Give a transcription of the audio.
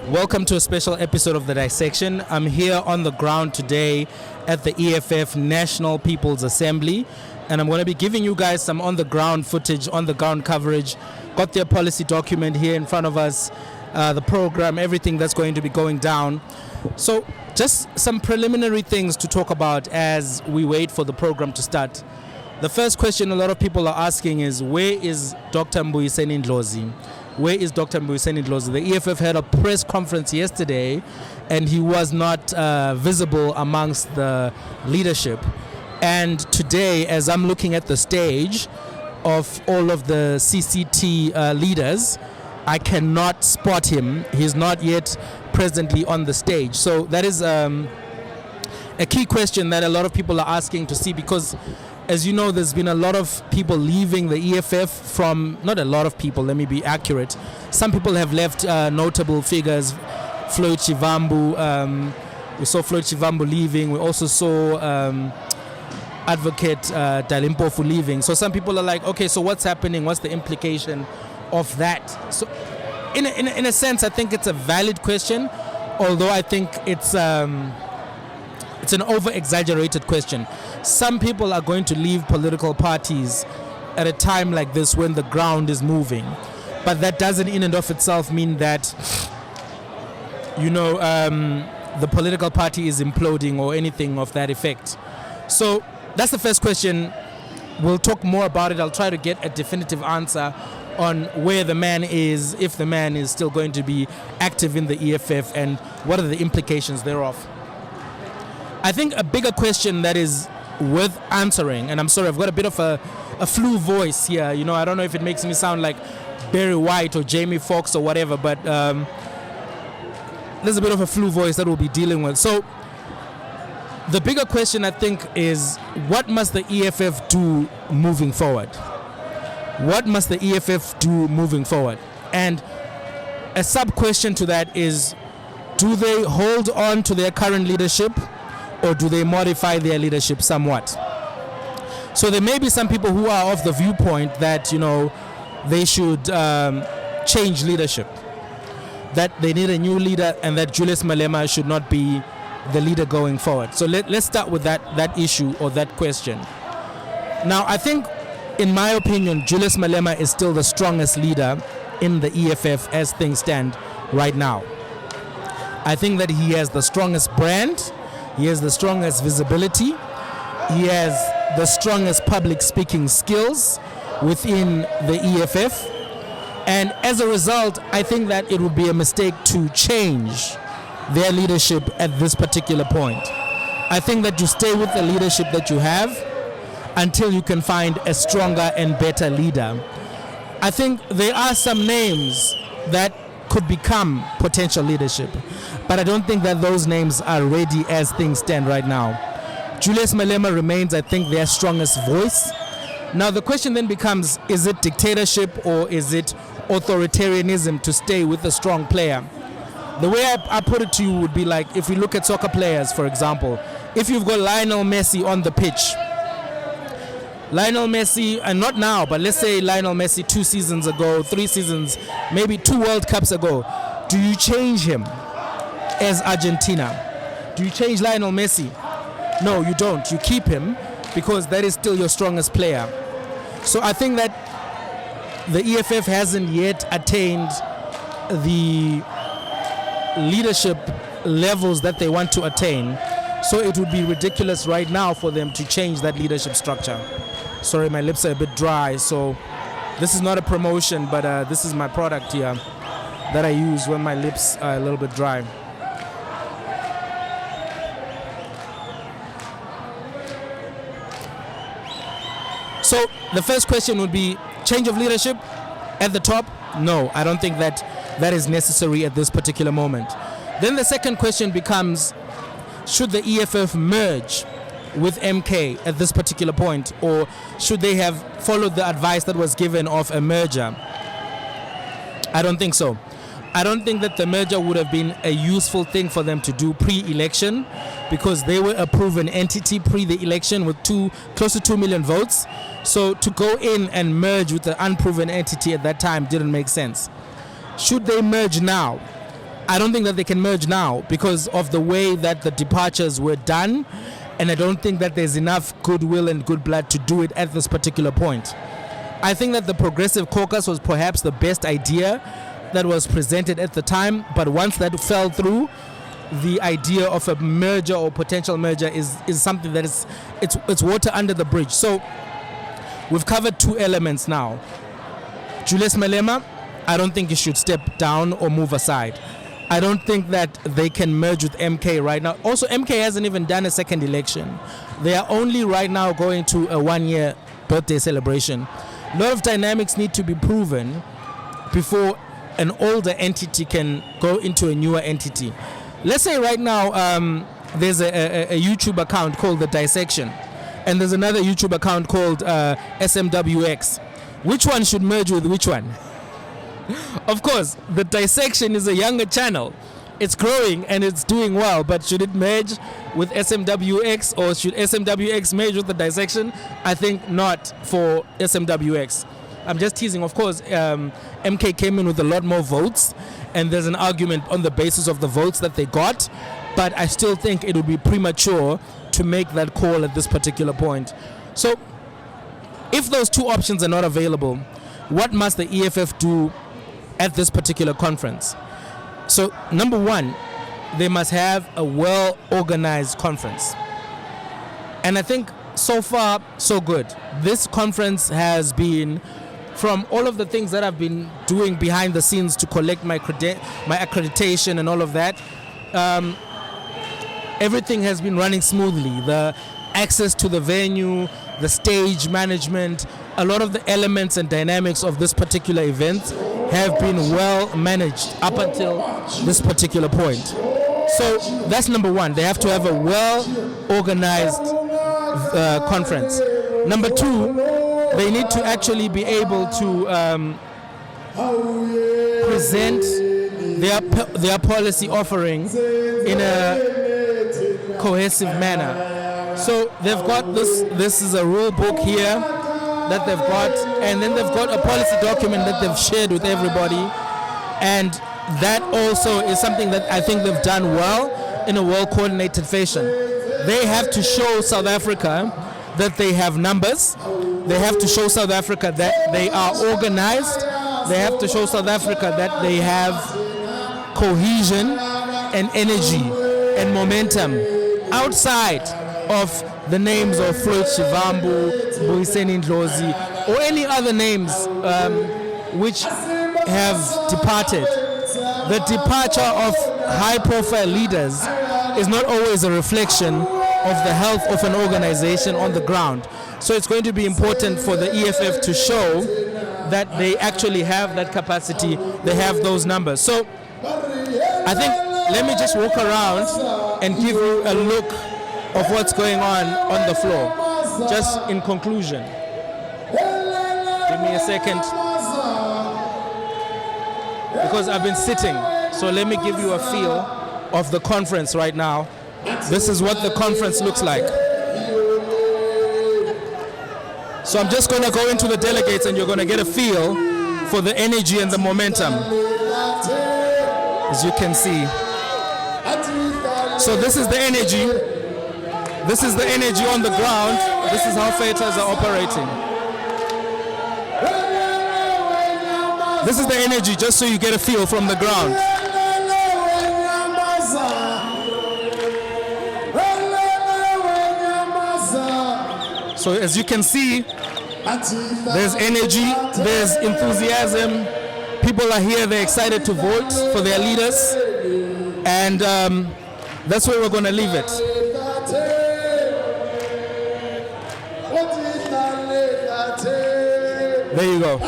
Welcome to a special episode of The Dissection. I'm here on the ground today at the EFF National People's Assembly, and I'm going to be giving you guys some on-the-ground footage, on-the-ground coverage. Got their policy document here in front of us, the program, everything that's going to be going down. So just some preliminary things to talk about as we wait for the program to start. The first question a lot of people are asking is, where is Dr. Mbuyiseni Ndlozi? Where is Dr. Mbuyiseni Ndlozi? The EFF had a press conference yesterday and he was not visible amongst the leadership. And today, as I'm looking at the stage of all of the CCT leaders, I cannot spot him. He's not yet presently on the stage. So that is a key question that a lot of people are asking to see, because as you know, there's been a lot of people leaving the EFF from, not a lot of people, let me be accurate. Some people have left notable figures. Floyd Chivambu, we saw Floyd Chivambu leaving. We also saw Advocate Dalimpofu leaving. So some people are like, okay, so what's happening? What's the implication of that? So in a sense, I think it's a valid question, although I think it's an over-exaggerated question. Some people are going to leave political parties at a time like this when the ground is moving. But that doesn't in and of itself mean that, the political party is imploding or anything of that effect. So that's the first question. We'll talk more about it. I'll try to get a definitive answer on where the man is, if the man is still going to be active in the EFF, and what are the implications thereof. I think a bigger question that is worth answering, and I'm sorry, I've got a bit of a flu voice here. I don't know if it makes me sound like Barry White or Jamie Foxx or whatever, but there's a bit of a flu voice that we'll be dealing with. So the bigger question, I think, is what must the EFF do moving forward? What must the EFF do moving forward? And a sub-question to that is, do they hold on to their current leadership, or do they modify their leadership somewhat? So there may be some people who are of the viewpoint that, they should change leadership, that they need a new leader, and that Julius Malema should not be the leader going forward. So let's start with that issue or that question. Now, I think, in my opinion, Julius Malema is still the strongest leader in the EFF as things stand right now. I think that he has the strongest brand. He has the strongest visibility. He has the strongest public speaking skills within the EFF. And as a result, I think that it would be a mistake to change their leadership at this particular point. I think that you stay with the leadership that you have until you can find a stronger and better leader. I think there are some names that could become potential leadership, but I don't think that those names are ready as things stand right now. Julius Malema remains, I think, their strongest voice. Now the question then becomes, is it dictatorship or is it authoritarianism to stay with a strong player? The way I put it to you would be like, if we look at soccer players, for example, if you've got Lionel Messi on the pitch, Lionel Messi, and not now, but let's say Lionel Messi 2 seasons ago, 3 seasons, maybe 2 World Cups ago, do you change him as Argentina? Do you change Lionel Messi? No, you don't. You keep him because that is still your strongest player. So I think that the EFF hasn't yet attained the leadership levels that they want to attain. So it would be ridiculous right now for them to change that leadership structure. Sorry, my lips are a bit dry, so this is not a promotion, but this is my product here that I use when my lips are a little bit dry. So the first question would be, change of leadership at the top? No, I don't think that is necessary at this particular moment. Then the second question becomes, should the EFF merge with MK at this particular point, or should they have followed the advice that was given of a merger? I don't think so. I don't think that the merger would have been a useful thing for them to do pre-election, because they were a proven entity pre the election with close to 2 million votes. So to go in and merge with the unproven entity at that time didn't make sense. Should they merge now? I don't think that they can merge now because of the way that the departures were done, and I don't think that there's enough goodwill and good blood to do it at this particular point. I think that the Progressive Caucus was perhaps the best idea that was presented at the time, but once that fell through, the idea of a merger or potential merger is something that it's water under the bridge. So we've covered two elements now. Julius Malema, I don't think he should step down or move aside. I don't think that they can merge with MK right now. Also, MK hasn't even done a second election. They are only right now going to a 1-year birthday celebration. A lot of dynamics need to be proven before an older entity can go into a newer entity. Let's say right now there's a YouTube account called The Dissection, and there's another YouTube account called SMWX. Which one should merge with which one? Of course, The Dissection is a younger channel. It's growing and it's doing well, but should it merge with SMWX or should SMWX merge with The Dissection? I think not for SMWX. I'm just teasing. Of course, MK came in with a lot more votes, and there's an argument on the basis of the votes that they got, but I still think it would be premature to make that call at this particular point. So if those two options are not available, what must the EFF do at this particular conference? So number one, they must have a well-organized conference. And I think so far, so good. This conference has been, from all of the things that I've been doing behind the scenes to collect my accreditation and all of that, everything has been running smoothly. The access to the venue, the stage management, a lot of the elements and dynamics of this particular event have been well managed up until this particular point. So that's number one. They have to have a well-organized conference. Number two, they need to actually be able to present their policy offering in a cohesive manner. So they've got this is a rule book here that they've got, and then they've got a policy document that they've shared with everybody, and that also is something that I think they've done well in a well-coordinated fashion. They have to show South Africa that they have numbers. They have to show South Africa that they are organized. They have to show South Africa that they have cohesion and energy and momentum outside of the names of Floyd Shivambu, Boyiseni Ndlozi, or any other names which have departed. The departure of high-profile leaders is not always a reflection of the health of an organization on the ground. So it's going to be important for the EFF to show that they actually have that capacity, they have those numbers. So I think, let me just walk around and give you a look of what's going on the floor, just in conclusion. Give me a second, because I've been sitting, so let me give you a feel of the conference right now. This is what the conference looks like. So I'm just going to go into the delegates and you're going to get a feel for the energy and the momentum, as you can see. So this is the energy. This is the energy on the ground. This is how fighters are operating. This is the energy, just so you get a feel from the ground. So as you can see, there's energy, there's enthusiasm. People are here, they're excited to vote for their leaders. And that's where we're going to leave it. There you go.